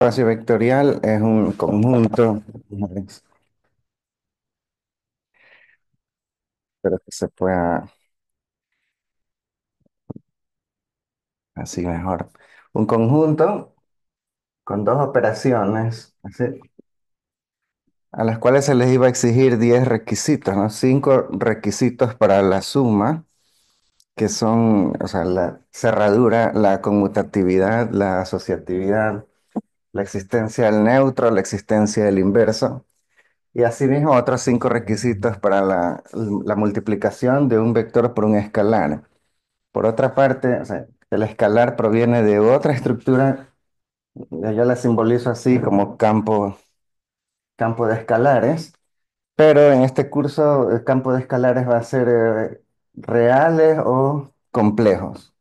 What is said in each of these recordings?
Espacio vectorial es un conjunto, pero que se pueda así mejor. Un conjunto con dos operaciones, así, a las cuales se les iba a exigir 10 requisitos, ¿no? 5 requisitos para la suma, que son, o sea, la cerradura, la conmutatividad, la asociatividad, la existencia del neutro, la existencia del inverso. Y asimismo otros 5 requisitos para la multiplicación de un vector por un escalar. Por otra parte, o sea, el escalar proviene de otra estructura, yo la simbolizo así como campo de escalares, pero en este curso el campo de escalares va a ser reales o complejos.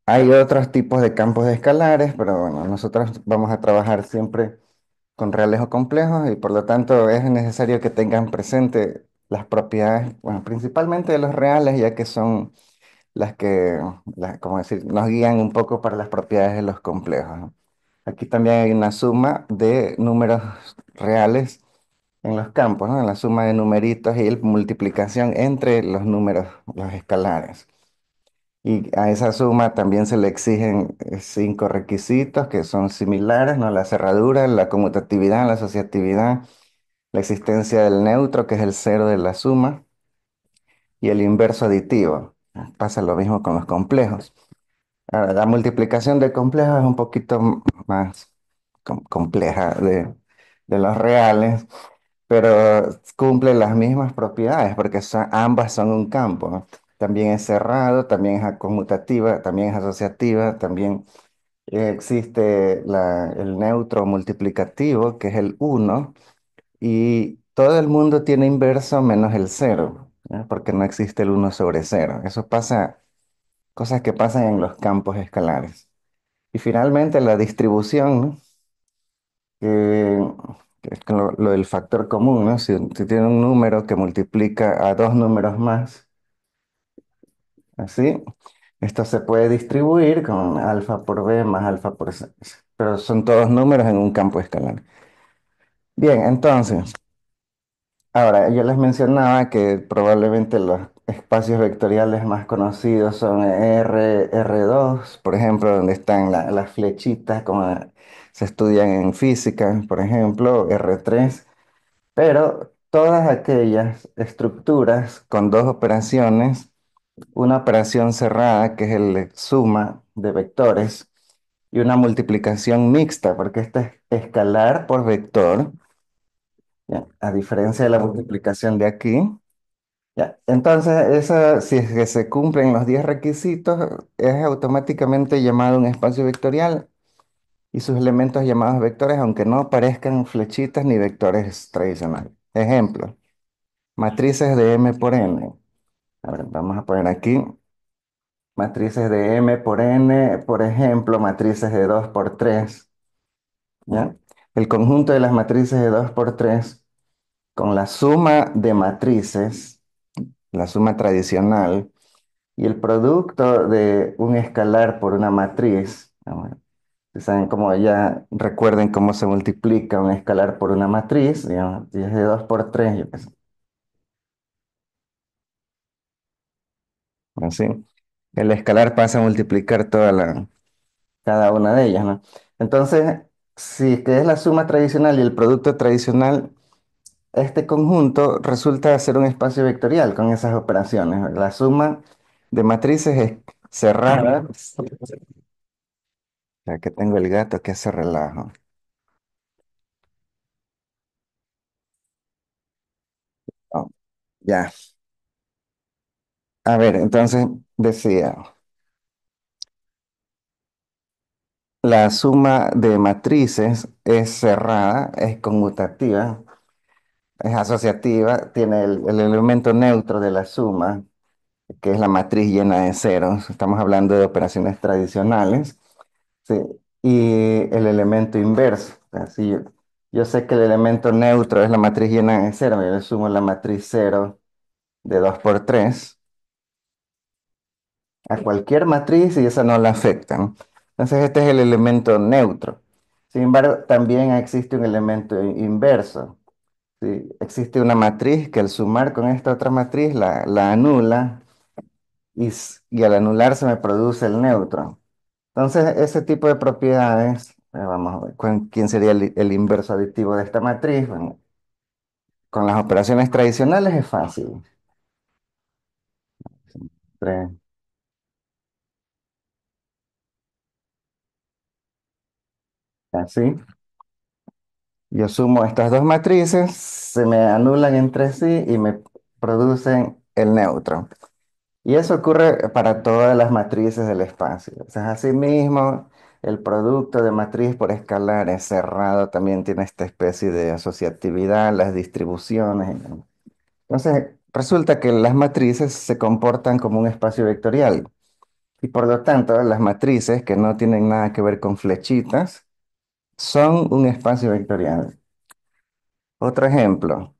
Hay otros tipos de campos de escalares, pero bueno, nosotros vamos a trabajar siempre con reales o complejos y por lo tanto es necesario que tengan presente las propiedades, bueno, principalmente de los reales, ya que son las que, como decir, nos guían un poco para las propiedades de los complejos, ¿no? Aquí también hay una suma de números reales en los campos, ¿no? En la suma de numeritos y el multiplicación entre los números, los escalares. Y a esa suma también se le exigen 5 requisitos que son similares, ¿no? La cerradura, la conmutatividad, la asociatividad, la existencia del neutro, que es el cero de la suma, y el inverso aditivo. Pasa lo mismo con los complejos. Ahora, la multiplicación de complejos es un poquito más compleja de los reales, pero cumple las mismas propiedades porque ambas son un campo, ¿no? También es cerrado, también es conmutativa, también es asociativa, también existe el neutro multiplicativo, que es el uno, y todo el mundo tiene inverso menos el cero, ¿ya? Porque no existe el uno sobre cero. Eso pasa, cosas que pasan en los campos escalares. Y finalmente la distribución, ¿no? Que, que es lo del factor común, ¿no? Si tiene un número que multiplica a dos números más, así, esto se puede distribuir con alfa por b más alfa por c, pero son todos números en un campo escalar. Bien, entonces, ahora yo les mencionaba que probablemente los espacios vectoriales más conocidos son R2, por ejemplo, donde están las flechitas, como se estudian en física, por ejemplo, R3. Pero todas aquellas estructuras con dos operaciones, una operación cerrada, que es el suma de vectores, y una multiplicación mixta, porque esta es escalar por vector, ¿ya? A diferencia de la multiplicación de aquí. ¿Ya? Entonces, si es que se cumplen los 10 requisitos, es automáticamente llamado un espacio vectorial y sus elementos llamados vectores, aunque no parezcan flechitas ni vectores tradicionales. Ejemplo. Matrices de M por N. A ver, vamos a poner aquí matrices de M por N, por ejemplo, matrices de 2 por 3, ¿ya? El conjunto de las matrices de 2 por 3 con la suma de matrices, la suma tradicional, y el producto de un escalar por una matriz. Si saben cómo ya recuerden cómo se multiplica un escalar por una matriz, digamos, si es de 2 por 3, yo qué sé, así. El escalar pasa a multiplicar cada una de ellas, ¿no? Entonces, si que es la suma tradicional y el producto tradicional, este conjunto resulta ser un espacio vectorial con esas operaciones. La suma de matrices es cerrada. Ya que tengo el gato que hace relajo. Oh, ya. A ver, entonces decía, la suma de matrices es cerrada, es conmutativa, es asociativa, tiene el elemento neutro de la suma, que es la matriz llena de ceros. Estamos hablando de operaciones tradicionales, ¿sí? Y el elemento inverso. Así yo sé que el elemento neutro es la matriz llena de cero. Yo le sumo la matriz cero de 2 por 3 a cualquier matriz y esa no la afecta, ¿no? Entonces este es el elemento neutro. Sin embargo, también existe un elemento inverso. ¿Sí? Existe una matriz que al sumar con esta otra matriz la anula y al anular se me produce el neutro. Entonces, ese tipo de propiedades, vamos a ver, ¿quién sería el inverso aditivo de esta matriz? Bueno, con las operaciones tradicionales es fácil. Tres, así. Yo sumo estas dos matrices, se me anulan entre sí y me producen el neutro. Y eso ocurre para todas las matrices del espacio. O sea, asimismo, el producto de matriz por escalares cerrado también tiene esta especie de asociatividad, las distribuciones. Entonces, resulta que las matrices se comportan como un espacio vectorial. Y por lo tanto, las matrices que no tienen nada que ver con flechitas son un espacio vectorial. Otro ejemplo,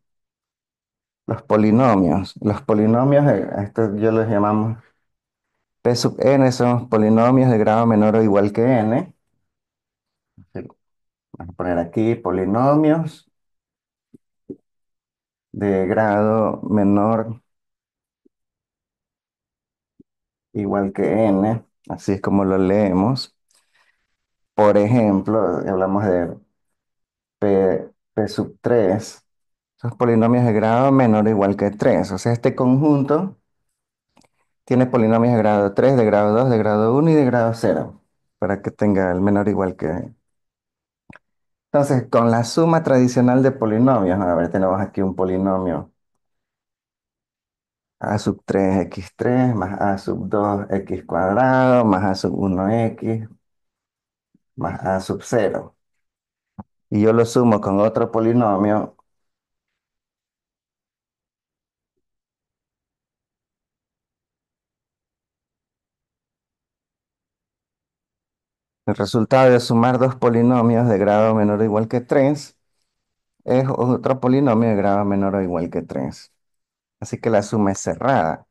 los polinomios. Los polinomios, a estos yo los llamamos P sub n, son polinomios de grado menor o igual que n. Sí, vamos a poner aquí polinomios de grado menor igual que n. Así es como lo leemos. Por ejemplo, hablamos de P sub 3. Esos polinomios de grado menor o igual que 3. O sea, este conjunto tiene polinomios de grado 3, de grado 2, de grado 1 y de grado 0, para que tenga el menor igual que. Entonces, con la suma tradicional de polinomios, ¿no? A ver, tenemos aquí un polinomio a sub 3x3 más a sub 2x cuadrado más a sub 1x más a sub 0. Y yo lo sumo con otro polinomio. El resultado de sumar dos polinomios de grado menor o igual que 3 es otro polinomio de grado menor o igual que 3. Así que la suma es cerrada.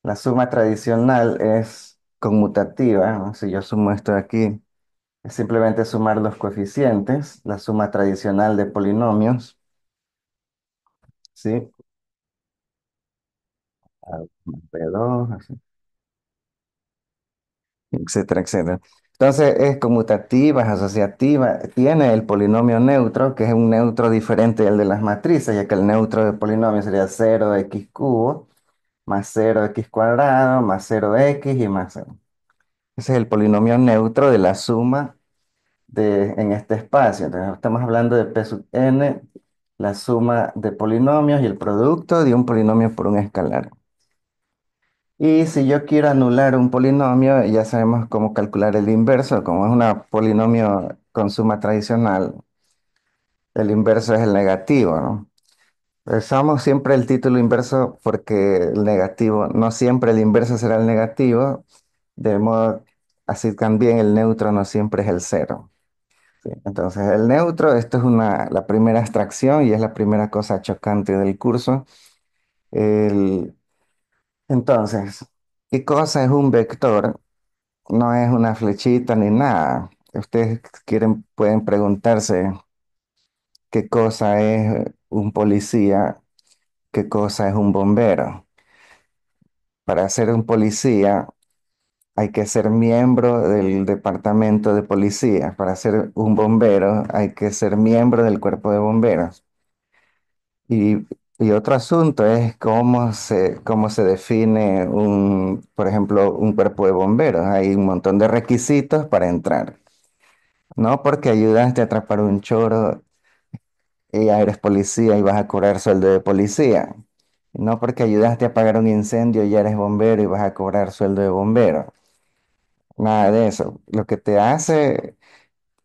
La suma tradicional es conmutativa, ¿no? Si yo sumo esto de aquí, es simplemente sumar los coeficientes, la suma tradicional de polinomios, ¿sí? A más B2, así, etcétera, etcétera. Entonces es conmutativa, es asociativa, tiene el polinomio neutro, que es un neutro diferente al de las matrices, ya que el neutro de polinomio sería 0x cubo más 0x cuadrado más 0x y más 0. Ese es el polinomio neutro de la suma en este espacio. Entonces, estamos hablando de P sub n, la suma de polinomios y el producto de un polinomio por un escalar. Y si yo quiero anular un polinomio, ya sabemos cómo calcular el inverso. Como es un polinomio con suma tradicional, el inverso es el negativo, ¿no? Usamos siempre el título inverso porque el negativo, no siempre el inverso será el negativo, de modo así también el neutro no siempre es el cero. ¿Sí? Entonces, el neutro, esto es la primera abstracción y es la primera cosa chocante del curso. El- entonces, ¿qué cosa es un vector? No es una flechita ni nada. Ustedes pueden preguntarse qué cosa es un policía, qué cosa es un bombero. Para ser un policía hay que ser miembro del departamento de policía. Para ser un bombero hay que ser miembro del cuerpo de bomberos. Y, y otro asunto es cómo se define por ejemplo, un cuerpo de bomberos. Hay un montón de requisitos para entrar. No porque ayudaste a atrapar un choro y ya eres policía y vas a cobrar sueldo de policía. No porque ayudaste a apagar un incendio y ya eres bombero y vas a cobrar sueldo de bombero. Nada de eso. Lo que te hace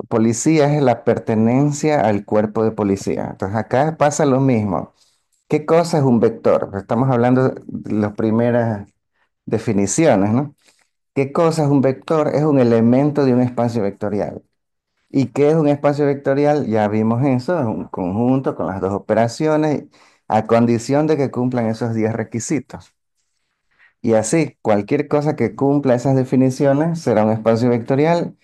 policía es la pertenencia al cuerpo de policía. Entonces acá pasa lo mismo. ¿Qué cosa es un vector? Pues estamos hablando de las primeras definiciones, ¿no? ¿Qué cosa es un vector? Es un elemento de un espacio vectorial. ¿Y qué es un espacio vectorial? Ya vimos eso, es un conjunto con las dos operaciones, a condición de que cumplan esos 10 requisitos. Y así, cualquier cosa que cumpla esas definiciones será un espacio vectorial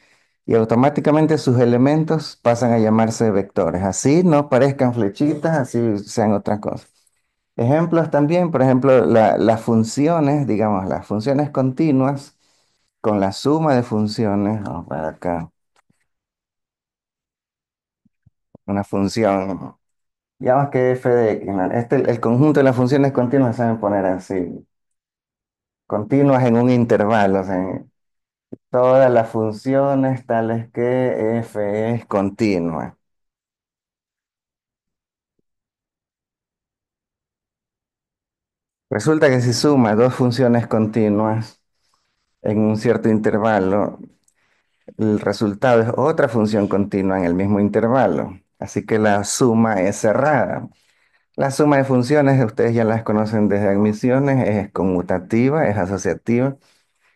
y automáticamente sus elementos pasan a llamarse vectores. Así no parezcan flechitas, así sean otra cosa. Ejemplos también, por ejemplo, las funciones, digamos, las funciones continuas con la suma de funciones, vamos a ver acá, una función, digamos que f de x, ¿no? El conjunto de las funciones continuas se saben poner así, continuas en un intervalo, o sea, todas las funciones tales que f es continua. Resulta que si suma dos funciones continuas en un cierto intervalo, el resultado es otra función continua en el mismo intervalo. Así que la suma es cerrada. La suma de funciones, ustedes ya las conocen desde admisiones, es conmutativa, es asociativa.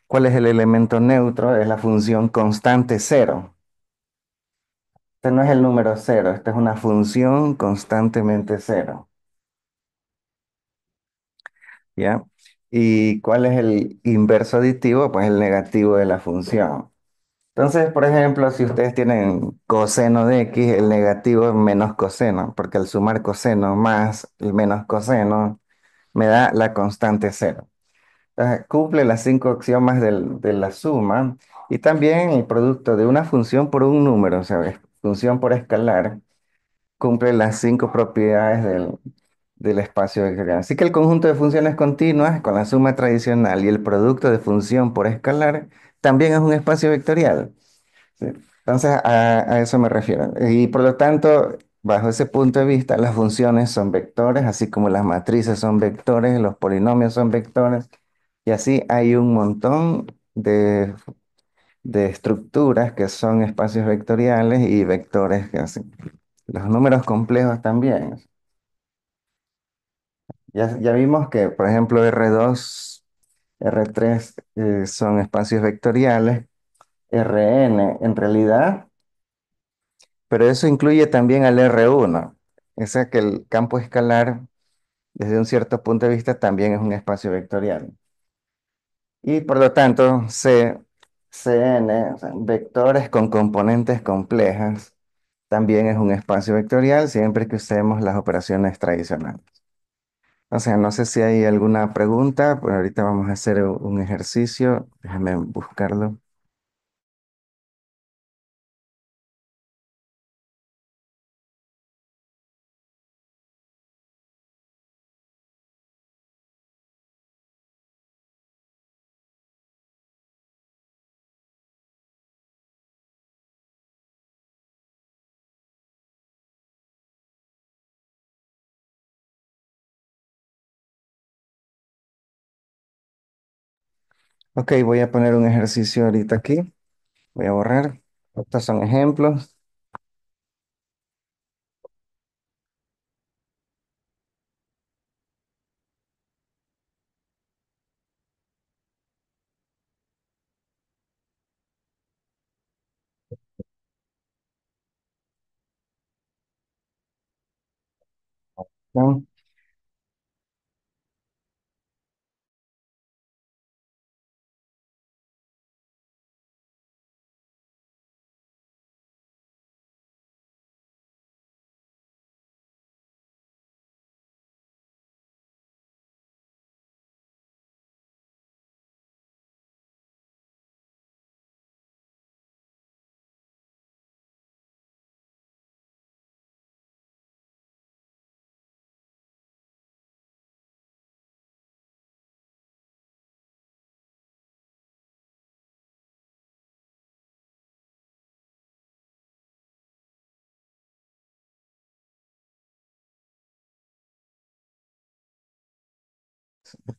¿Cuál es el elemento neutro? Es la función constante cero. Este no es el número cero, esta es una función constantemente cero. ¿Ya? ¿Y cuál es el inverso aditivo? Pues el negativo de la función. Entonces, por ejemplo, si ustedes tienen coseno de x, el negativo es menos coseno, porque al sumar coseno más el menos coseno me da la constante cero. Entonces, cumple las cinco axiomas de la suma y también el producto de una función por un número, o sea, función por escalar, cumple las cinco propiedades del espacio vectorial. Así que el conjunto de funciones continuas con la suma tradicional y el producto de función por escalar también es un espacio vectorial. ¿Sí? Entonces, a eso me refiero. Y por lo tanto, bajo ese punto de vista, las funciones son vectores, así como las matrices son vectores, los polinomios son vectores, y así hay un montón de estructuras que son espacios vectoriales y vectores que hacen. Los números complejos también. Ya vimos que, por ejemplo, R2, R3 son espacios vectoriales, Rn en realidad. Pero eso incluye también al R1. O sea que el campo escalar, desde un cierto punto de vista, también es un espacio vectorial. Y por lo tanto, Cn, o sea, vectores con componentes complejas, también es un espacio vectorial siempre que usemos las operaciones tradicionales. O sea, no sé si hay alguna pregunta, pero ahorita vamos a hacer un ejercicio. Déjame buscarlo. Ok, voy a poner un ejercicio ahorita aquí. Voy a borrar. Estos son ejemplos. ¿No?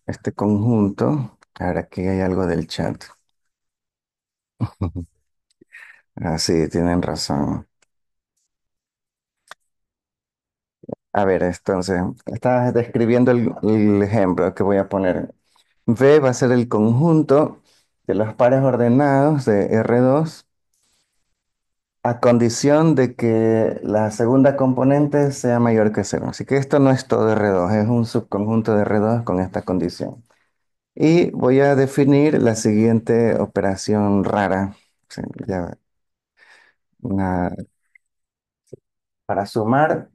Este conjunto, ahora aquí hay algo del chat. Ah, sí, tienen razón. A ver, entonces, estaba describiendo el ejemplo que voy a poner. V va a ser el conjunto de los pares ordenados de R2 a condición de que la segunda componente sea mayor que cero. Así que esto no es todo R2, es un subconjunto de R2 con esta condición. Y voy a definir la siguiente operación rara. Sí, ya. Una- para sumar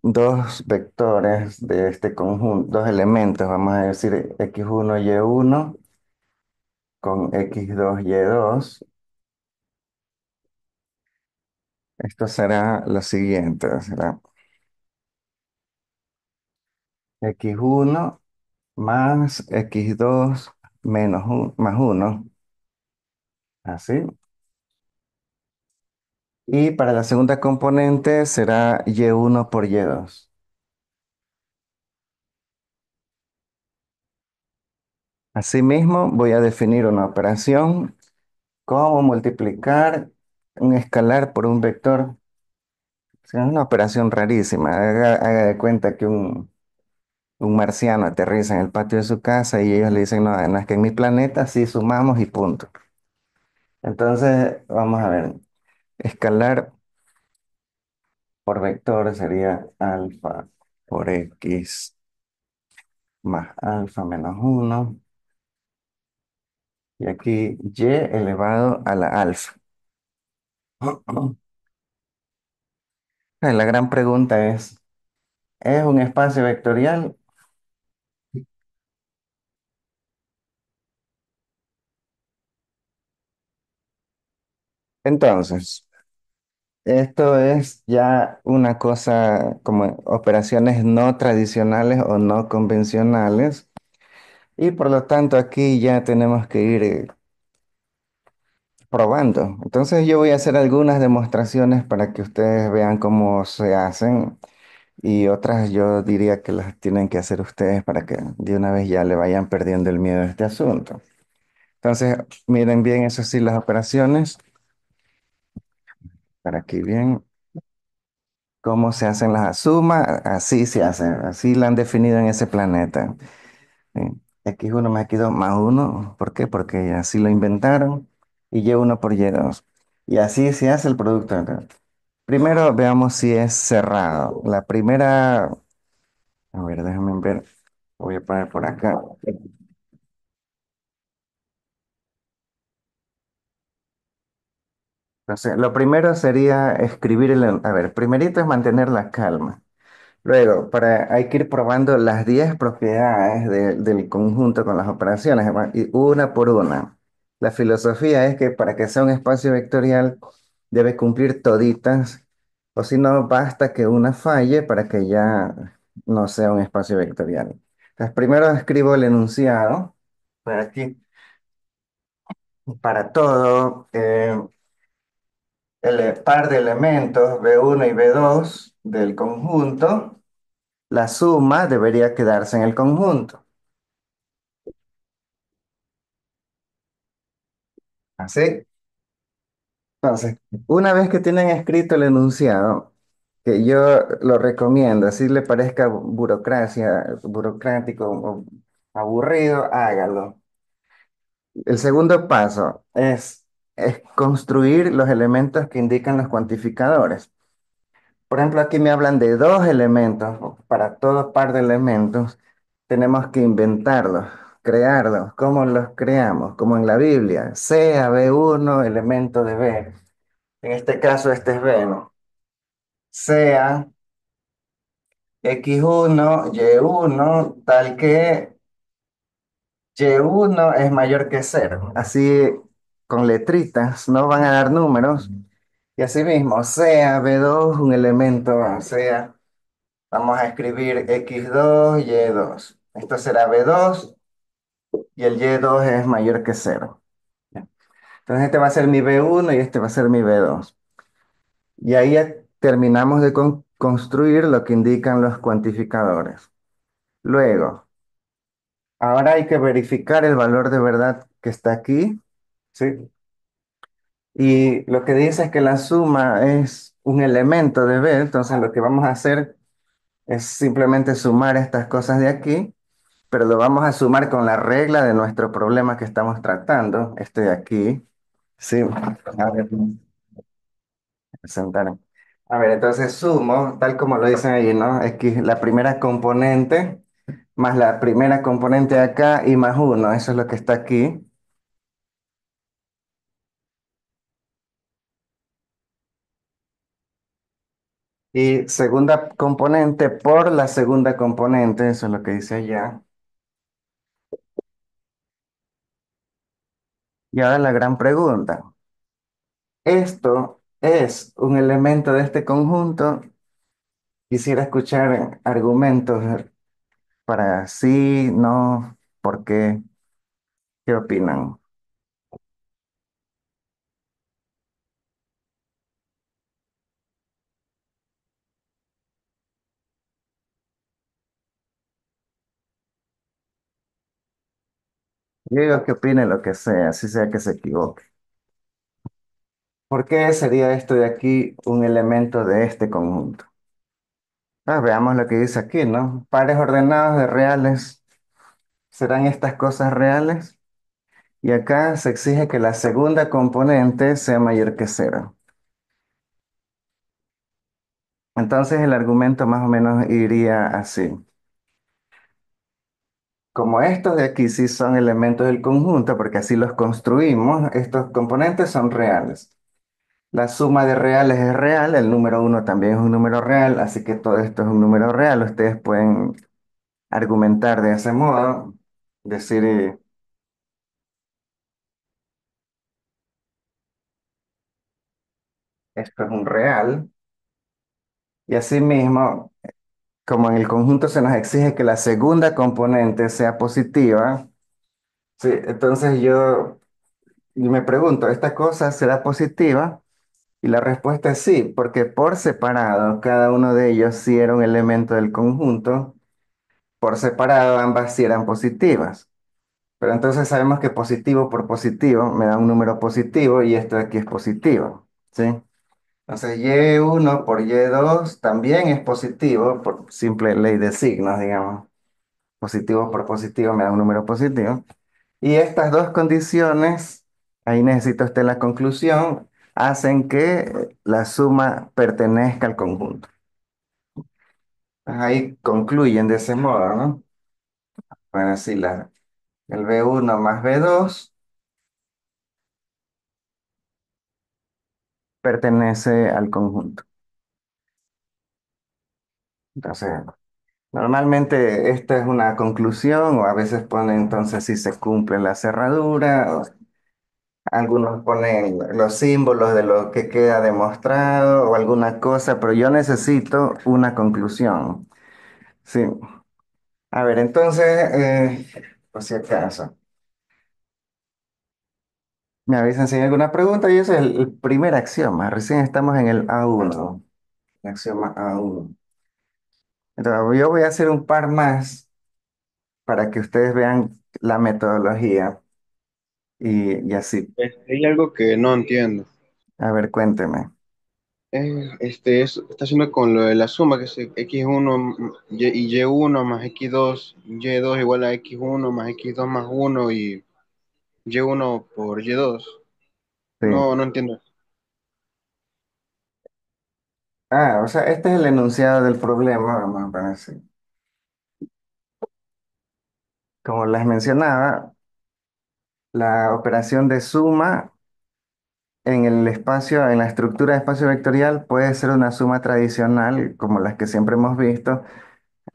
dos vectores de este conjunto, dos elementos, vamos a decir x1 y1 con x2 y2. Esto será lo siguiente, será x1 más x2 más uno, así. Y para la segunda componente será y1 por y2. Asimismo, voy a definir una operación como multiplicar un escalar por un vector. Es una operación rarísima. Haga de cuenta que un marciano aterriza en el patio de su casa y ellos le dicen, no, no es que en mi planeta sí sumamos y punto. Entonces, vamos a ver. Escalar por vector sería alfa por x más alfa menos uno. Y aquí y elevado a la alfa. La gran pregunta ¿es un espacio vectorial? Entonces, esto es ya una cosa como operaciones no tradicionales o no convencionales y por lo tanto aquí ya tenemos que ir probando. Entonces yo voy a hacer algunas demostraciones para que ustedes vean cómo se hacen y otras yo diría que las tienen que hacer ustedes para que de una vez ya le vayan perdiendo el miedo a este asunto. Entonces, miren bien, eso sí, las operaciones, para aquí bien, cómo se hacen las sumas, así se hacen, así la han definido en ese planeta. ¿Sí? X1 más X2 más uno, ¿por qué? Porque así lo inventaron, y Y1 por Y2. Y así se hace el producto. Primero veamos si es cerrado. La primera, a ver, déjame ver, voy a poner por acá. Entonces, lo primero sería escribir a ver, primerito es mantener la calma. Luego, hay que ir probando las 10 propiedades del conjunto con las operaciones, ¿va? Y una por una. La filosofía es que para que sea un espacio vectorial debe cumplir toditas, o si no, basta que una falle para que ya no sea un espacio vectorial. Entonces, primero escribo el enunciado, para aquí, para todo, el par de elementos B1 y B2 del conjunto. La suma debería quedarse en el conjunto. Así. Entonces, una vez que tienen escrito el enunciado, que yo lo recomiendo, así le parezca burocrático o aburrido, hágalo. El segundo paso es construir los elementos que indican los cuantificadores. Por ejemplo, aquí me hablan de dos elementos. Para todo par de elementos, tenemos que inventarlos, crearlos. ¿Cómo los creamos? Como en la Biblia. Sea B1 elemento de B. En este caso, este es B, ¿no? Sea X1 Y1 tal que Y1 es mayor que cero. Así, con letritas, no van a dar números. Y así mismo, sea B2 un elemento, sea. Vamos a escribir x2 y2. Esto será b2 y el y2 es mayor que cero. Entonces este va a ser mi b1 y este va a ser mi b2. Y ahí ya terminamos de construir lo que indican los cuantificadores. Luego, ahora hay que verificar el valor de verdad que está aquí, ¿sí? Y lo que dice es que la suma es un elemento de b, entonces lo que vamos a hacer es simplemente sumar estas cosas de aquí, pero lo vamos a sumar con la regla de nuestro problema que estamos tratando, este de aquí. Sí, a ver, presentar. A ver, entonces sumo, tal como lo dicen ahí, ¿no? X, la primera componente, más la primera componente de acá y más uno, eso es lo que está aquí. Y segunda componente por la segunda componente, eso es lo que dice allá. Y ahora la gran pregunta. ¿Esto es un elemento de este conjunto? Quisiera escuchar argumentos para sí, no, por qué, qué opinan. Yo digo que opine lo que sea, así sea que se equivoque. ¿Por qué sería esto de aquí un elemento de este conjunto? Veamos lo que dice aquí, ¿no? Pares ordenados de reales. ¿Serán estas cosas reales? Y acá se exige que la segunda componente sea mayor que cero. Entonces el argumento más o menos iría así. Como estos de aquí sí son elementos del conjunto, porque así los construimos, estos componentes son reales. La suma de reales es real, el número uno también es un número real, así que todo esto es un número real. Ustedes pueden argumentar de ese modo, decir, esto es un real, y asimismo, como en el conjunto se nos exige que la segunda componente sea positiva, sí, entonces yo me pregunto, ¿esta cosa será positiva? Y la respuesta es sí, porque por separado cada uno de ellos sí era un elemento del conjunto, por separado ambas sí eran positivas. Pero entonces sabemos que positivo por positivo me da un número positivo y esto de aquí es positivo, ¿sí? Entonces y1 por y2 también es positivo por simple ley de signos, digamos. Positivo por positivo me da un número positivo. Y estas dos condiciones, ahí necesito estar la conclusión, hacen que la suma pertenezca al conjunto. Ahí concluyen de ese modo, ¿no? Bueno, así el B1 más B2 pertenece al conjunto. Entonces, normalmente esta es una conclusión o a veces ponen entonces si se cumple la cerradura, o algunos ponen los símbolos de lo que queda demostrado o alguna cosa, pero yo necesito una conclusión. Sí. A ver, entonces, por si acaso, me avisan si hay alguna pregunta y ese es el primer axioma. Recién estamos en el A1, el axioma A1. Entonces, yo voy a hacer un par más para que ustedes vean la metodología y así. Hay algo que no entiendo. A ver, cuénteme. Está haciendo con lo de la suma, que es x1 y y1 más x2, y2 igual a x1 más x2 más uno y y1 por y2. Sí. No, no entiendo. O sea, este es el enunciado del problema, vamos a poner así. Como les mencionaba, la operación de suma en el espacio, en la estructura de espacio vectorial puede ser una suma tradicional, como las que siempre hemos visto,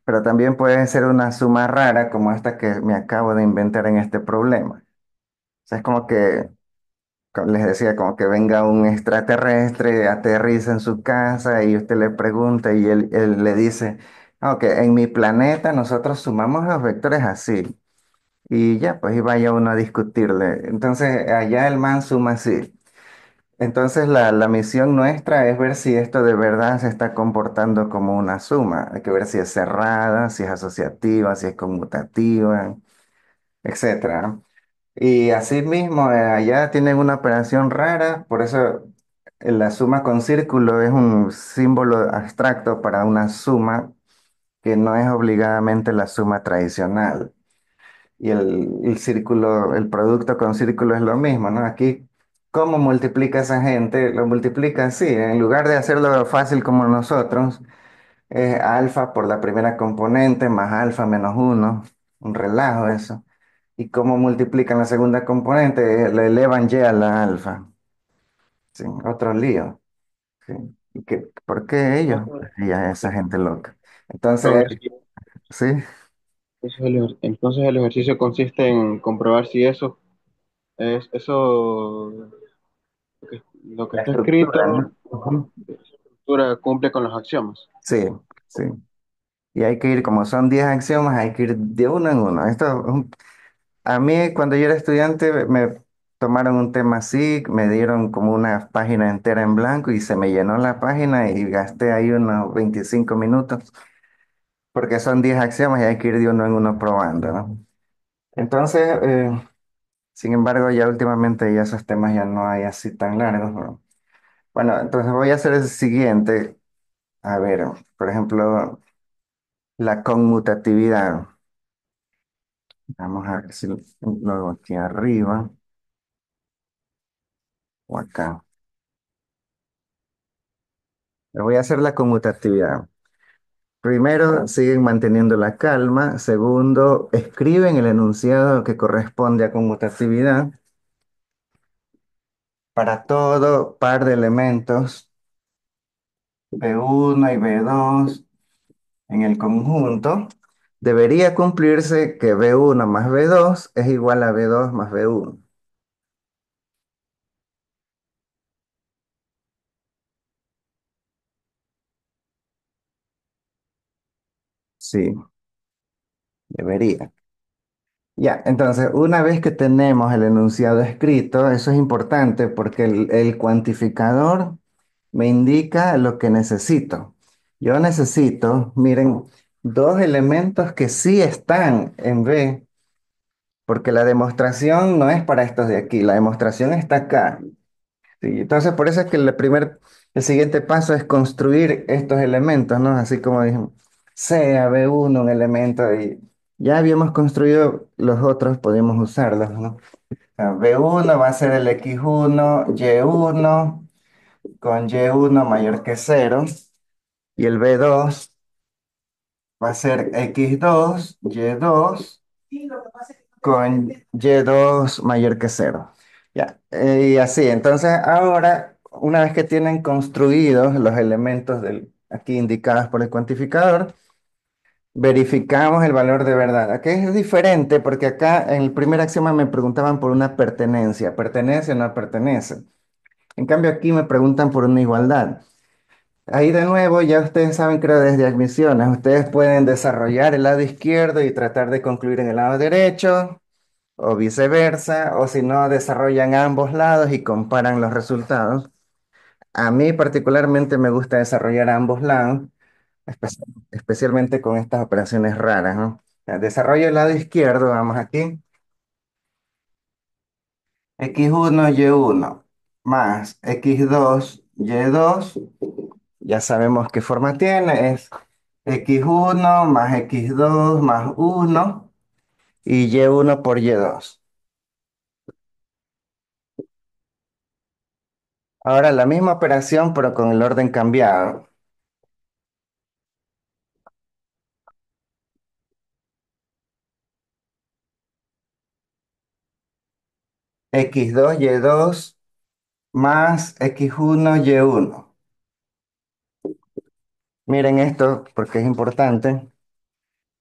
pero también puede ser una suma rara, como esta que me acabo de inventar en este problema. O sea, es como que, como les decía, como que venga un extraterrestre, aterriza en su casa y usted le pregunta y él le dice, ok, en mi planeta nosotros sumamos los vectores así. Y ya, pues y vaya uno a discutirle. Entonces, allá el man suma así. Entonces, la misión nuestra es ver si esto de verdad se está comportando como una suma. Hay que ver si es cerrada, si es asociativa, si es conmutativa, etcétera. Y asimismo, allá tienen una operación rara, por eso la suma con círculo es un símbolo abstracto para una suma que no es obligadamente la suma tradicional. Y el círculo, el producto con círculo es lo mismo, ¿no? Aquí, ¿cómo multiplica esa gente? Lo multiplica así, en lugar de hacerlo fácil como nosotros, es alfa por la primera componente más alfa menos uno, un relajo eso. ¿Y cómo multiplican la segunda componente? Le elevan y a la alfa, sí, otro lío, sí. ¿Por qué ellos? Entonces, Ya esa gente loca. Entonces, entonces, sí, entonces el ejercicio consiste en comprobar si eso, lo que la está estructura, ¿no? escrito, Ujú. esa estructura cumple con los axiomas. Sí, sí. Y hay que ir, como son 10 axiomas, hay que ir de uno en uno. A mí, cuando yo era estudiante, me tomaron un tema así, me dieron como una página entera en blanco y se me llenó la página y gasté ahí unos 25 minutos, porque son 10 axiomas y hay que ir de uno en uno probando, ¿no? Entonces, sin embargo, ya últimamente ya esos temas ya no hay así tan largos, ¿no? Bueno, entonces voy a hacer el siguiente. A ver, por ejemplo, la conmutatividad. Vamos a ver si luego aquí arriba o acá. Le voy a hacer la conmutatividad. Primero, siguen manteniendo la calma. Segundo, escriben el enunciado que corresponde a conmutatividad. Para todo par de elementos, B1 y B2 en el conjunto, debería cumplirse que B1 más B2 es igual a B2 más B1. Sí, debería. Ya, entonces, una vez que tenemos el enunciado escrito, eso es importante porque el cuantificador me indica lo que necesito. Yo necesito, miren, dos elementos que sí están en B, porque la demostración no es para estos de aquí, la demostración está acá. Sí, entonces, por eso es que el siguiente paso es construir estos elementos, ¿no? Así como dijimos, sea B1 un elemento y ya habíamos construido los otros, podemos usarlos, ¿no? B1 va a ser el X1, Y1 con Y1 mayor que cero y el B2 va a ser X2, Y2 con Y2 mayor que cero. Ya, y así, entonces ahora, una vez que tienen construidos los elementos aquí indicados por el cuantificador, verificamos el valor de verdad. Aquí es diferente porque acá en el primer axioma me preguntaban por una pertenencia. ¿Pertenece o no pertenece? En cambio aquí me preguntan por una igualdad. Ahí de nuevo, ya ustedes saben, creo, desde admisiones, ustedes pueden desarrollar el lado izquierdo y tratar de concluir en el lado derecho, o viceversa, o si no, desarrollan ambos lados y comparan los resultados. A mí particularmente me gusta desarrollar ambos lados, especialmente con estas operaciones raras, ¿no? O sea, desarrollo el lado izquierdo, vamos aquí, x1 y1 más x2 y2, ya sabemos qué forma tiene, es x1 más x2 más uno y y1 por y2. Ahora la misma operación pero con el orden cambiado. X2 y2 más x1 y1. Miren esto porque es importante.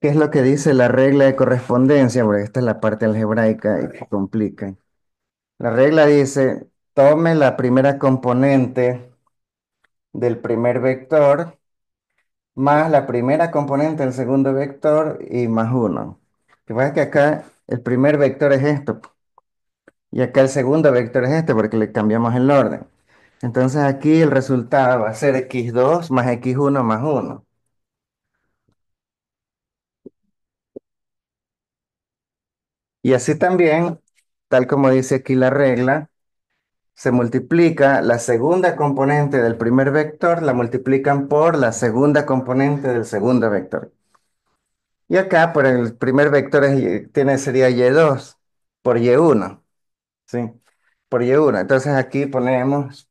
¿Qué es lo que dice la regla de correspondencia? Porque esta es la parte algebraica y que complica. La regla dice, tome la primera componente del primer vector más la primera componente del segundo vector y más uno. Que pasa que acá el primer vector es esto y acá el segundo vector es este porque le cambiamos el orden. Entonces aquí el resultado va a ser x2 más x1 más uno. Y así también, tal como dice aquí la regla, se multiplica la segunda componente del primer vector, la multiplican por la segunda componente del segundo vector. Y acá por el primer vector sería y2 por y1, ¿sí? Por y1. Entonces aquí ponemos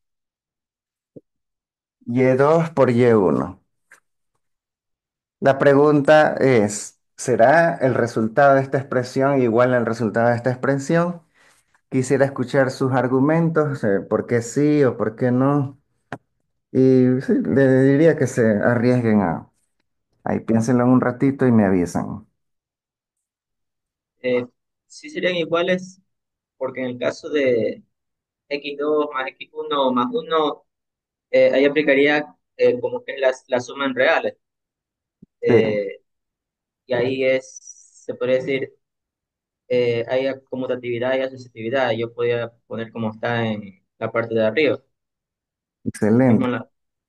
y2 por y1. La pregunta es, ¿será el resultado de esta expresión igual al resultado de esta expresión? Quisiera escuchar sus argumentos, por qué sí o por qué no. Y sí, le diría que se arriesguen a, ahí piénsenlo un ratito y me avisan. Eh, sí serían iguales porque en el caso de x2 más x1 más uno ahí aplicaría como que es la suma en reales. Sí, Eh, y ahí se podría decir, hay conmutatividad y asociatividad. Yo podría poner como está en la parte de arriba. Lo mismo excelente,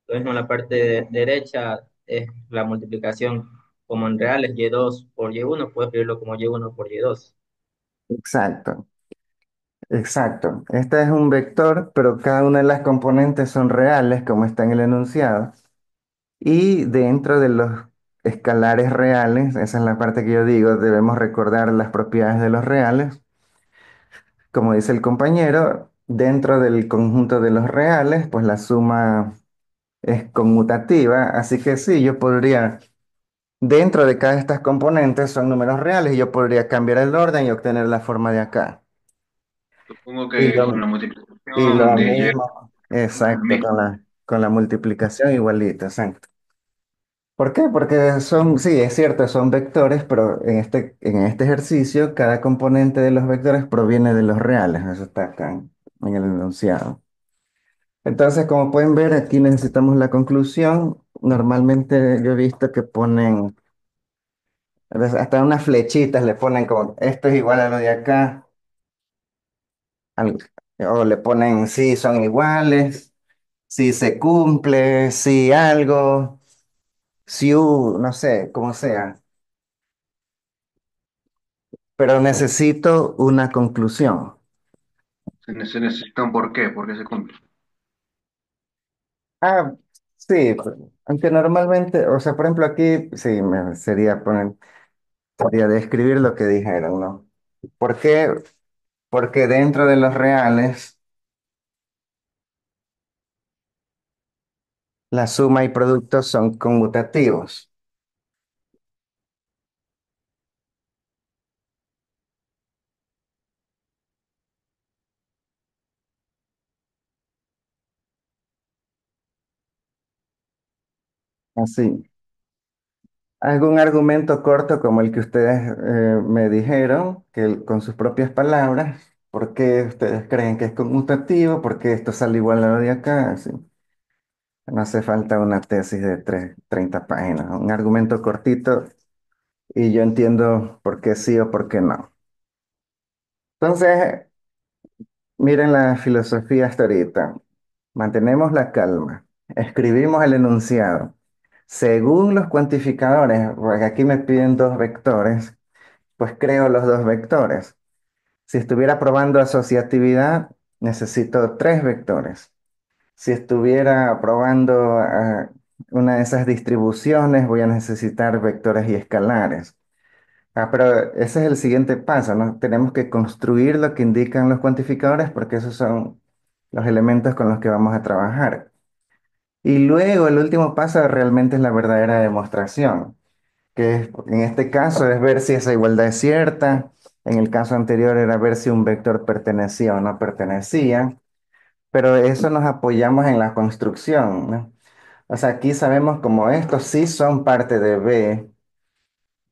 lo mismo en la parte derecha es la multiplicación como en reales, y2 por y1, puedo escribirlo como y1 por y2. exacto, exacto. Este es un vector, pero cada una de las componentes son reales, como está en el enunciado. Y dentro de los escalares reales, esa es la parte que yo digo, debemos recordar las propiedades de los reales. Como dice el compañero, dentro del conjunto de los reales, pues la suma es conmutativa, así que sí, yo podría, dentro de cada de estas componentes son números reales y yo podría cambiar el orden y obtener la forma de acá. Supongo Y que con lo, la y multiplicación lo de Y mismo, es lo exacto, mismo. con la multiplicación igualita, exacto. ¿Por qué? Porque son, sí, es cierto, son vectores, pero en este ejercicio cada componente de los vectores proviene de los reales, eso está acá en el enunciado. Entonces, como pueden ver, aquí necesitamos la conclusión. Normalmente yo he visto que ponen, hasta unas flechitas le ponen como, esto es igual a lo de acá, al- o le ponen si son iguales, si se cumple, si algo, si no sé, como sea. Pero necesito una conclusión. Se necesita un por qué, porque se cumple. Ah, sí, aunque normalmente, o sea, por ejemplo aquí, sí, sería describir lo que dijeron, ¿no? ¿Por qué? Porque dentro de los reales, la suma y producto son conmutativos. Así. ¿Algún argumento corto como el que ustedes me dijeron, con sus propias palabras? ¿Por qué ustedes creen que es conmutativo? ¿Por qué esto sale igual a lo de acá? Así. No hace falta una tesis de 30 páginas, un argumento cortito y yo entiendo por qué sí o por qué no. Entonces, miren la filosofía hasta ahorita. Mantenemos la calma, escribimos el enunciado. Según los cuantificadores, porque aquí me piden dos vectores, pues creo los dos vectores. Si estuviera probando asociatividad, necesito tres vectores. Si estuviera probando una de esas distribuciones, voy a necesitar vectores y escalares. Pero ese es el siguiente paso, ¿no? Tenemos que construir lo que indican los cuantificadores porque esos son los elementos con los que vamos a trabajar. Y luego el último paso realmente es la verdadera demostración, en este caso es ver si esa igualdad es cierta. En el caso anterior era ver si un vector pertenecía o no pertenecía, pero eso nos apoyamos en la construcción, ¿no? O sea, aquí sabemos como estos sí son parte de B.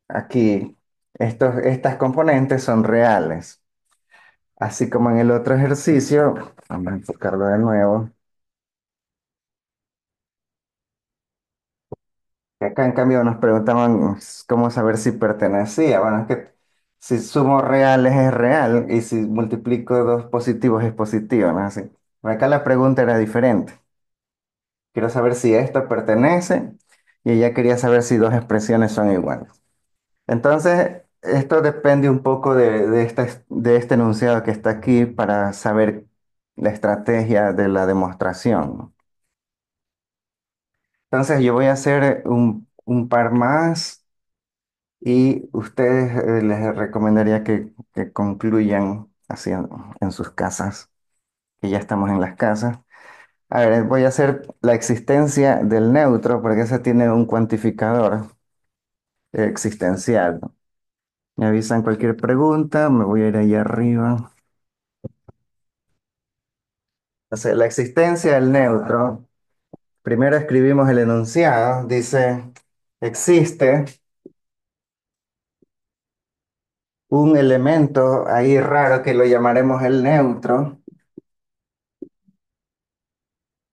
Aquí, estas componentes son reales. Así como en el otro ejercicio, vamos a enfocarlo de nuevo. Acá en cambio nos preguntaban cómo saber si pertenecía. Bueno, es que si sumo reales es real y si multiplico dos positivos es positivo, ¿no? Así. Acá la pregunta era diferente. Quiero saber si esto pertenece y ella quería saber si dos expresiones son iguales. Entonces, esto depende un poco de este enunciado que está aquí para saber la estrategia de la demostración. Entonces, yo voy a hacer un par más y ustedes les recomendaría que concluyan así en sus casas, que ya estamos en las casas. A ver, voy a hacer la existencia del neutro porque ese tiene un cuantificador existencial, ¿no? Me avisan cualquier pregunta, me voy a ir ahí arriba. Entonces, la existencia del neutro. Primero escribimos el enunciado. Dice, existe un elemento ahí raro que lo llamaremos el neutro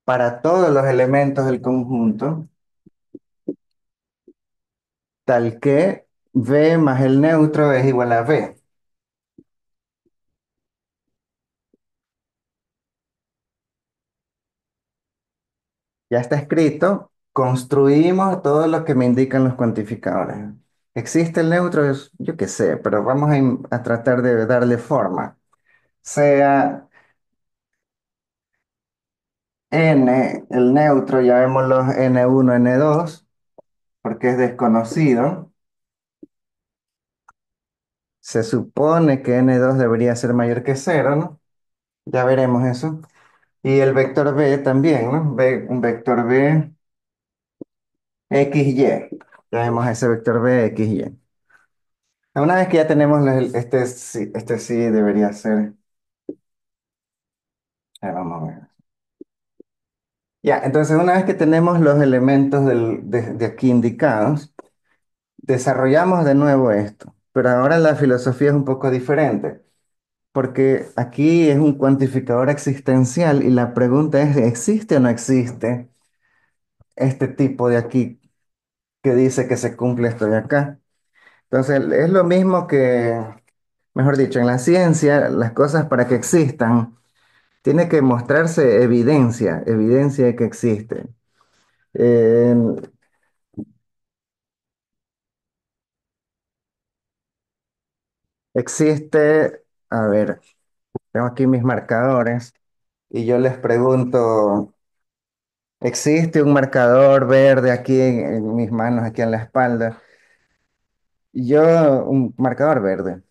para todos los elementos del conjunto, tal que V más el neutro es igual a V. Ya está escrito, construimos todo lo que me indican los cuantificadores. ¿Existe el neutro? Yo qué sé, pero vamos a tratar de darle forma. Sea n, el neutro, llamémoslo n1, n2, porque es desconocido. Se supone que n2 debería ser mayor que cero, ¿no? Ya veremos eso. Y el vector b también, ¿no? Un vector b, x, y. Llamemos a ese vector b, x, y. Una vez que ya tenemos este sí debería ser. Vamos a ver. Ya, entonces una vez que tenemos los elementos de aquí indicados, desarrollamos de nuevo esto. Pero ahora la filosofía es un poco diferente, porque aquí es un cuantificador existencial y la pregunta es, ¿existe o no existe este tipo de aquí que dice que se cumple esto de acá? Entonces es lo mismo que, mejor dicho, en la ciencia, las cosas para que existan, tiene que mostrarse evidencia, evidencia de que existe. Eh, existe, a ver, tengo aquí mis marcadores y yo les pregunto, ¿existe un marcador verde aquí en mis manos, aquí en la espalda? Y yo, un marcador verde.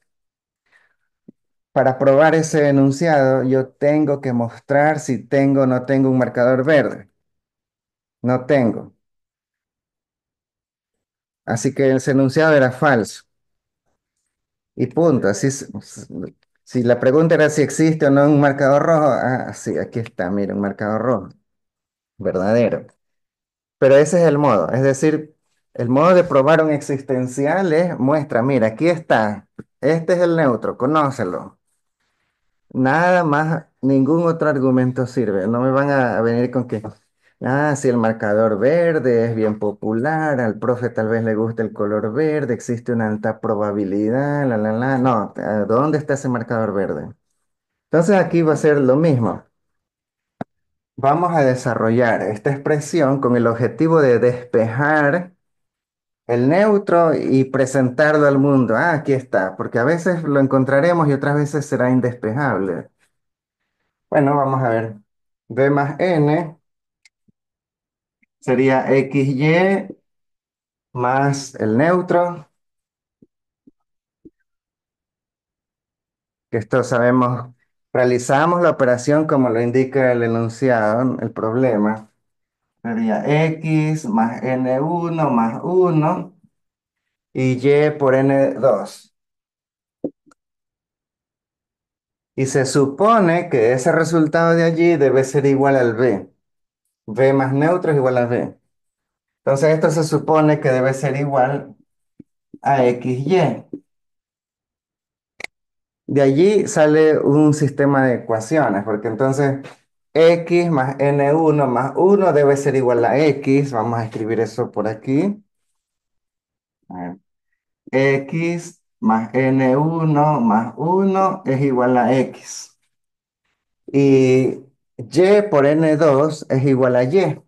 Para probar ese enunciado, yo tengo que mostrar si tengo o no tengo un marcador verde. No tengo. Así que ese enunciado era falso. Y punto. Si la pregunta era si existe o no un marcador rojo, sí, aquí está, mira, un marcador rojo. Verdadero. Pero ese es el modo. Es decir, el modo de probar un existencial es muestra, mira, aquí está. Este es el neutro, conócelo. Nada más, ningún otro argumento sirve. No me van a venir con que, si el marcador verde es bien popular, al profe tal vez le gusta el color verde, existe una alta probabilidad, la, la, la. No, ¿dónde está ese marcador verde? Entonces aquí va a ser lo mismo. Vamos a desarrollar esta expresión con el objetivo de despejar el neutro y presentarlo al mundo. Aquí está, porque a veces lo encontraremos y otras veces será indespejable. Bueno, vamos a ver. B más n sería xy más el neutro, que esto sabemos, realizamos la operación como lo indica el enunciado, el problema. Sería x más n1 más uno y y por n2. Y se supone que ese resultado de allí debe ser igual al b. B más neutro es igual a b. Entonces esto se supone que debe ser igual a xy. De allí sale un sistema de ecuaciones, porque entonces x más n1 más uno debe ser igual a x. Vamos a escribir eso por aquí. A ver, x más n1 más uno es igual a x. Y y por n2 es igual a y.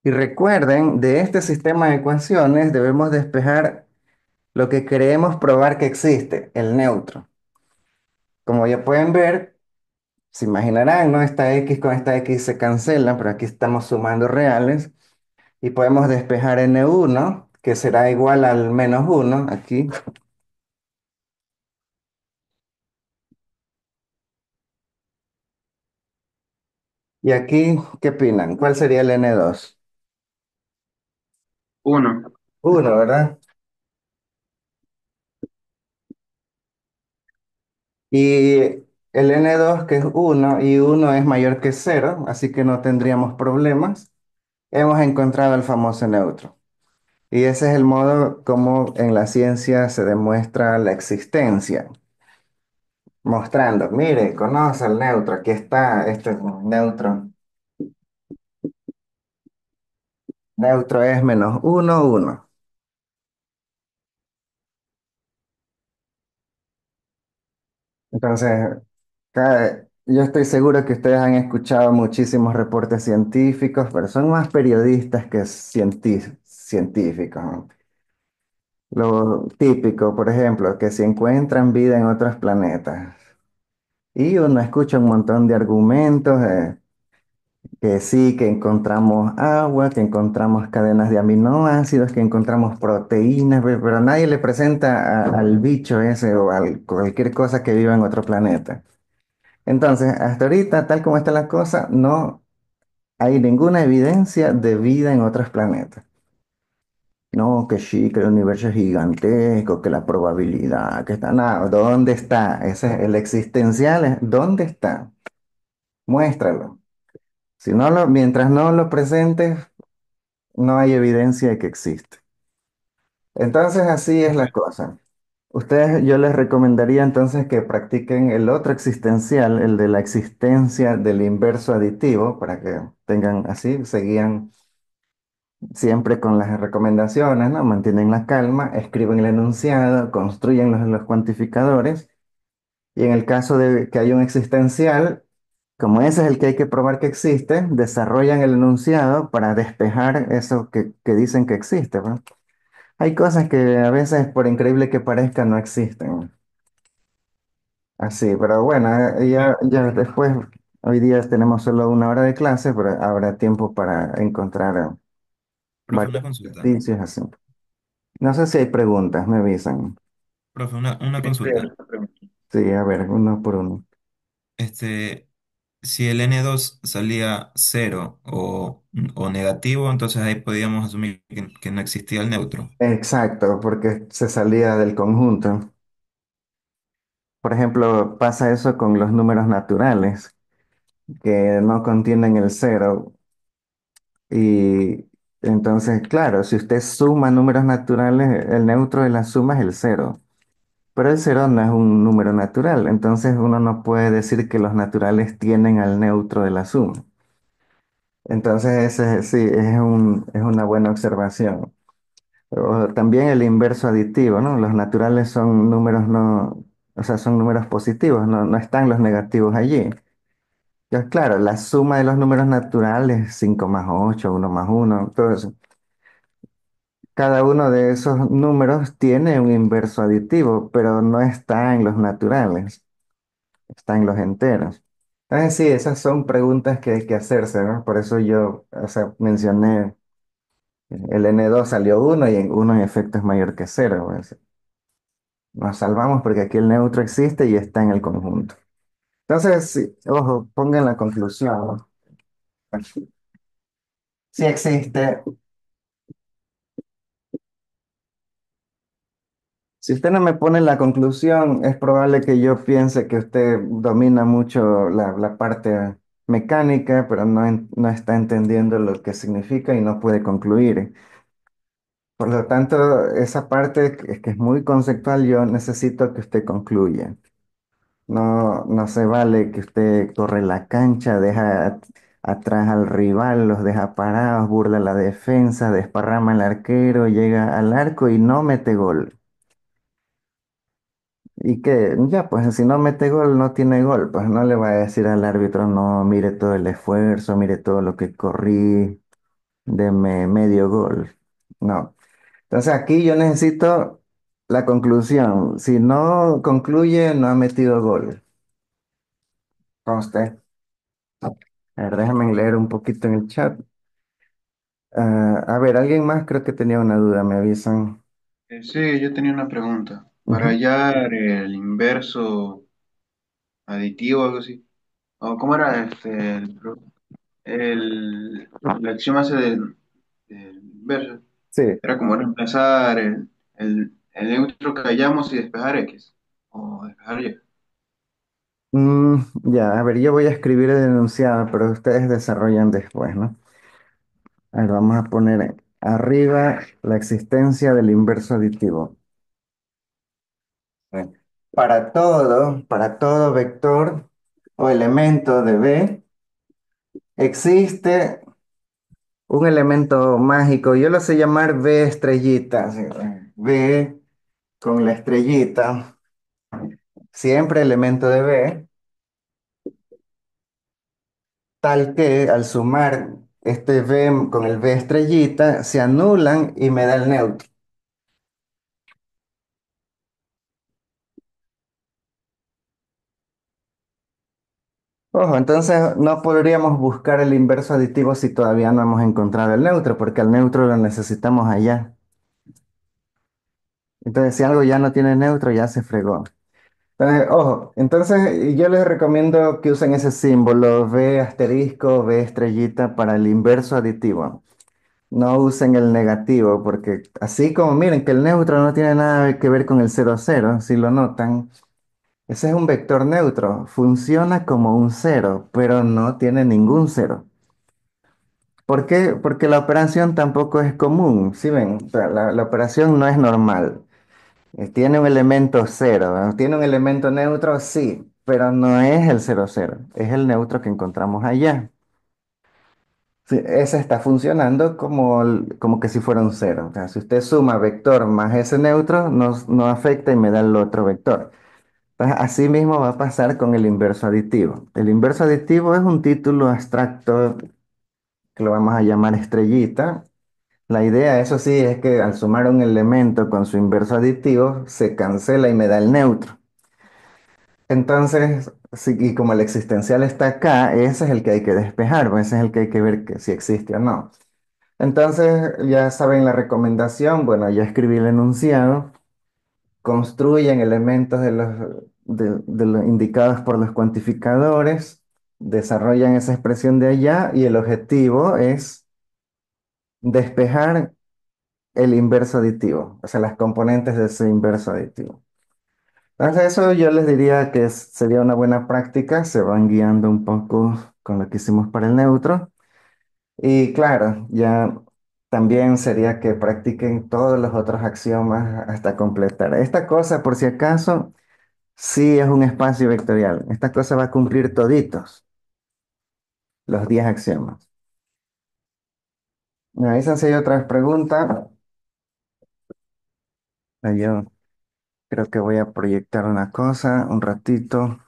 Y recuerden, de este sistema de ecuaciones debemos despejar lo que queremos probar que existe, el neutro. Como ya pueden ver, se imaginarán, ¿no? Esta x con esta x se cancelan, pero aquí estamos sumando reales y podemos despejar n1, que será igual al menos uno aquí. Y aquí, ¿qué opinan? ¿Cuál sería el n2? Uno. Uno, ¿verdad? Y el N2 que es uno y uno es mayor que cero, así que no tendríamos problemas. Hemos encontrado el famoso neutro. Y ese es el modo como en la ciencia se demuestra la existencia, mostrando, mire, conoce el neutro, aquí está este neutro. Neutro es menos uno, uno. Entonces, yo estoy seguro que ustedes han escuchado muchísimos reportes científicos, pero son más periodistas que científicos, ¿no? Lo típico, por ejemplo, que si encuentran vida en otros planetas. Y uno escucha un montón de argumentos, que sí, que encontramos agua, que encontramos cadenas de aminoácidos, que encontramos proteínas, pero nadie le presenta al bicho ese o a cualquier cosa que viva en otro planeta. Entonces, hasta ahorita, tal como está la cosa, no hay ninguna evidencia de vida en otros planetas. No, que sí, que el universo es gigantesco, que la probabilidad, que está nada. ¿Dónde está? Ese es el existencial. ¿Dónde está? Muéstralo. Si no mientras no lo presentes, no hay evidencia de que existe. Entonces, así es la cosa. Ustedes, yo les recomendaría entonces que practiquen el otro existencial, el de la existencia del inverso aditivo, para que tengan así, seguían siempre con las recomendaciones, ¿no? Mantienen la calma, escriben el enunciado, construyen los cuantificadores, y en el caso de que haya un existencial, como ese es el que hay que probar que existe, desarrollan el enunciado para despejar eso que dicen que existe, ¿no? Hay cosas que a veces, por increíble que parezca, no existen. Así, pero bueno, ya después, hoy día tenemos solo una hora de clase, pero habrá tiempo para encontrar Profe, varios una consulta. ejercicios así. No sé si hay preguntas, me avisan. Profe, una Sí, estoy consulta. abierto a preguntas. Sí, a ver, uno por uno. Este, si el N2 salía cero o negativo, entonces ahí podíamos asumir que no existía el neutro. Exacto, porque se salía del conjunto. Por ejemplo, pasa eso con los números naturales, que no contienen el cero. Y entonces, claro, si usted suma números naturales, el neutro de la suma es el cero. Pero el cero no es un número natural, entonces uno no puede decir que los naturales tienen al neutro de la suma. Entonces, ese sí, es una buena observación. O también el inverso aditivo, ¿no? Los naturales son números no, o sea, son números positivos, no están los negativos allí. Ya, claro, la suma de los números naturales, 5 más 8, uno más uno, todo eso. Cada uno de esos números tiene un inverso aditivo, pero no está en los naturales, está en los enteros. Entonces, sí, esas son preguntas que hay que hacerse, ¿no? Por eso yo, o sea, mencioné el N2 salió uno y en uno en efecto es mayor que cero, pues. Nos salvamos porque aquí el neutro existe y está en el conjunto. Entonces, sí, ojo, pongan la conclusión, ¿no? Si existe. Si usted no me pone la conclusión, es probable que yo piense que usted domina mucho la parte mecánica, pero no está entendiendo lo que significa y no puede concluir. Por lo tanto, esa parte que es muy conceptual, yo necesito que usted concluya. No se vale que usted corre la cancha, deja atrás al rival, los deja parados, burla la defensa, desparrama al arquero, llega al arco y no mete gol. Y que ya, pues si no mete gol, no tiene gol. Pues no le va a decir al árbitro, no, mire todo el esfuerzo, mire todo lo que corrí, deme medio gol. No. Entonces aquí yo necesito la conclusión. Si no concluye, no ha metido gol. Conste. A ver, déjame leer un poquito en el chat. A ver, alguien más creo que tenía una duda, me avisan. Sí, yo tenía una pregunta. Para Ujú. hallar el inverso aditivo o algo así. ¿O cómo era la acción base del inverso? Sí, Era como reemplazar el neutro que hallamos y despejar X. O despejar Y. Ya, a ver, yo voy a escribir el enunciado, pero ustedes desarrollan después, ¿no? A ver, vamos a poner arriba la existencia del inverso aditivo. Bien. Para todo vector o elemento de B, existe un elemento mágico. Yo lo sé llamar B estrellita. ¿Sí? B con la estrellita, siempre elemento de B, tal que al sumar este B con el B estrellita, se anulan y me da el neutro. Ojo, entonces no podríamos buscar el inverso aditivo si todavía no hemos encontrado el neutro, porque el neutro lo necesitamos allá. Entonces, si algo ya no tiene neutro, ya se fregó. Entonces, ojo, entonces yo les recomiendo que usen ese símbolo B asterisco, B estrellita para el inverso aditivo. No usen el negativo, porque así como miren que el neutro no tiene nada que ver con el cero cero, si lo notan, ese es un vector neutro, funciona como un cero, pero no tiene ningún cero. ¿Por qué? Porque la operación tampoco es común, ¿sí ven? O sea, la operación no es normal. Tiene un elemento cero, ¿no? Tiene un elemento neutro, sí, pero no es el cero cero, es el neutro que encontramos allá. Sí, ese está funcionando como, como que si fuera un cero. O sea, si usted suma vector más ese neutro, no afecta y me da el otro vector. Entonces, así mismo va a pasar con el inverso aditivo. El inverso aditivo es un título abstracto que lo vamos a llamar estrellita. La idea, eso sí, es que al sumar un elemento con su inverso aditivo, se cancela y me da el neutro. Entonces, sí, y como el existencial está acá, ese es el que hay que despejar, pues ese es el que hay que ver que si existe o no. Entonces, ya saben la recomendación, bueno, ya escribí el enunciado, construyen elementos de los indicados por los cuantificadores, desarrollan esa expresión de allá y el objetivo es despejar el inverso aditivo, o sea, las componentes de ese inverso aditivo. Entonces, eso yo les diría que sería una buena práctica, se van guiando un poco con lo que hicimos para el neutro. Y claro, ya también sería que practiquen todos los otros axiomas hasta completar. Esta cosa, por si acaso, sí es un espacio vectorial. Esta cosa va a cumplir toditos los 10 axiomas. Me avisan si hay otras preguntas. Yo creo que voy a proyectar una cosa un ratito.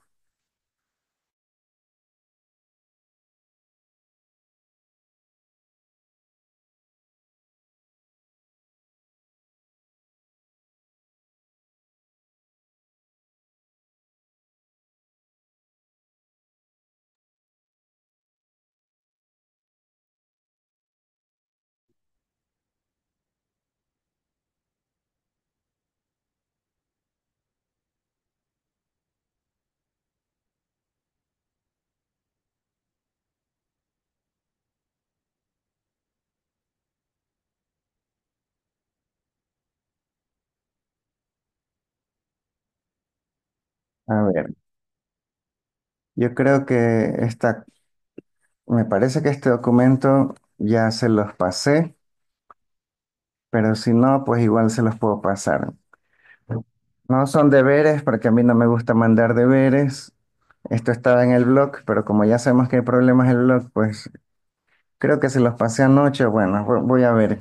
A ver, yo creo que me parece que este documento ya se los pasé, pero si no, pues igual se los puedo pasar. No son deberes, porque a mí no me gusta mandar deberes. Esto estaba en el blog, pero como ya sabemos que hay problemas en el blog, pues creo que se los pasé anoche. Bueno, voy a ver.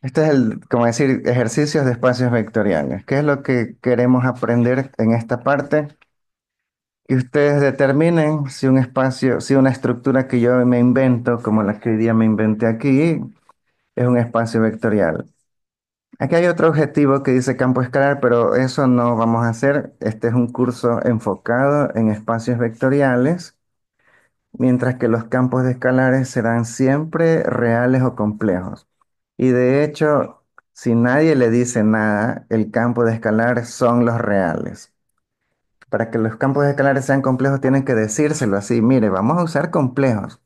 Este es como decir, ejercicios de espacios vectoriales. ¿Qué es lo que queremos aprender en esta parte? Que ustedes determinen si un espacio, si una estructura que yo me invento, como la que hoy día me inventé aquí, es un espacio vectorial. Aquí hay otro objetivo que dice campo escalar, pero eso no vamos a hacer. Este es un curso enfocado en espacios vectoriales, mientras que los campos de escalares serán siempre reales o complejos. Y de hecho, si nadie le dice nada, el campo de escalar son los reales. Para que los campos de escalares sean complejos, tienen que decírselo así, mire, vamos a usar complejos.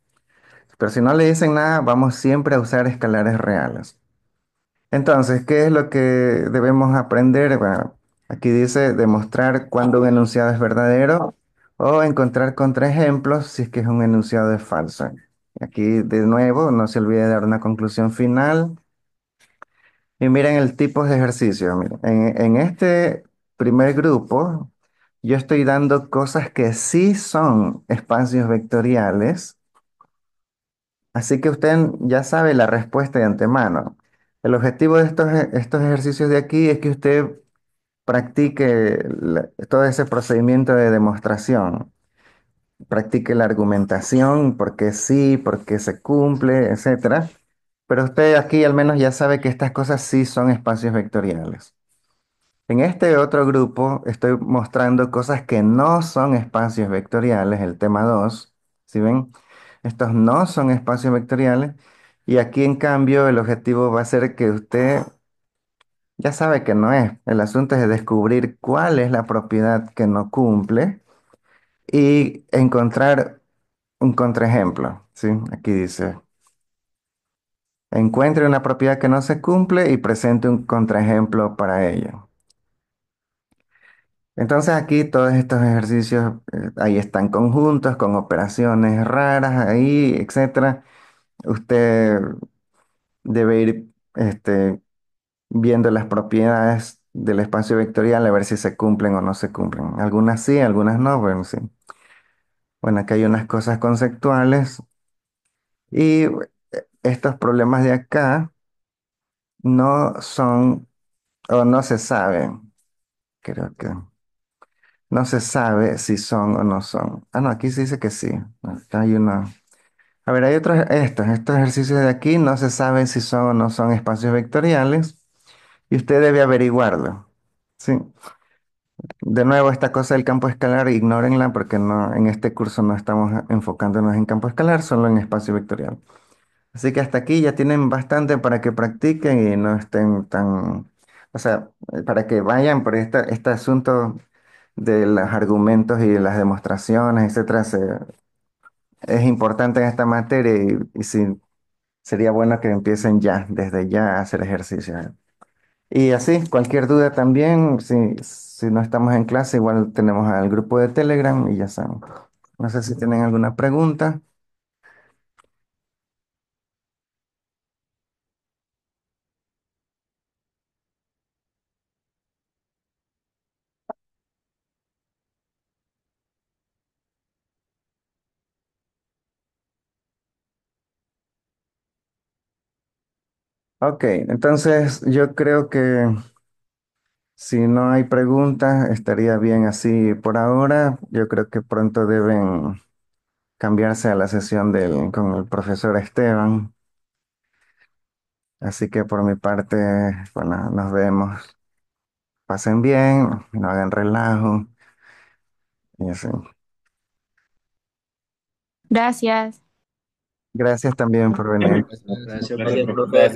Pero si no le dicen nada, vamos siempre a usar escalares reales. Entonces, ¿qué es lo que debemos aprender? Bueno, aquí dice demostrar cuándo un enunciado es verdadero o encontrar contraejemplos si es que es un enunciado de falso. Aquí de nuevo, no se olvide de dar una conclusión final. Y miren el tipo de ejercicio. Miren, en este primer grupo, yo estoy dando cosas que sí son espacios vectoriales, así que usted ya sabe la respuesta de antemano. El objetivo de estos ejercicios de aquí es que usted practique todo ese procedimiento de demostración, practique la argumentación, por qué sí, por qué se cumple, etcétera. Pero usted aquí al menos ya sabe que estas cosas sí son espacios vectoriales. En este otro grupo estoy mostrando cosas que no son espacios vectoriales, el tema 2. ¿Sí ven? Estos no son espacios vectoriales. Y aquí en cambio el objetivo va a ser que usted ya sabe que no es. El asunto es descubrir cuál es la propiedad que no cumple y encontrar un contraejemplo. ¿Sí? Aquí dice, encuentre una propiedad que no se cumple y presente un contraejemplo para ello. Entonces aquí todos estos ejercicios ahí están conjuntos con operaciones raras ahí, etcétera. Usted debe ir viendo las propiedades del espacio vectorial a ver si se cumplen o no se cumplen. Algunas sí, algunas no, bueno, sí. Bueno, aquí hay unas cosas conceptuales y estos problemas de acá no son o no se saben, creo que no se sabe si son o no son. Ah, no, aquí se dice que sí. Acá hay una. A ver, hay estos ejercicios de aquí no se sabe si son o no son espacios vectoriales y usted debe averiguarlo. Sí. De nuevo, esta cosa del campo escalar, ignórenla porque no, en este curso no estamos enfocándonos en campo escalar, solo en espacio vectorial. Así que hasta aquí ya tienen bastante para que practiquen y no estén tan, o sea, para que vayan por este asunto de los argumentos y las demostraciones, etcétera, es importante en esta materia y sí, sería bueno que empiecen ya, desde ya a hacer ejercicio. Y así, cualquier duda también, si no estamos en clase, igual tenemos al grupo de Telegram y ya saben. No sé si tienen alguna pregunta. Ok, entonces yo creo que si no hay preguntas, estaría bien así por ahora. Yo creo que pronto deben cambiarse a la sesión con el profesor Esteban. Así que por mi parte, bueno, nos vemos. Pasen bien, no hagan relajo y así. Gracias. Gracias también por venir. Gracias, Gracias, profe. profe.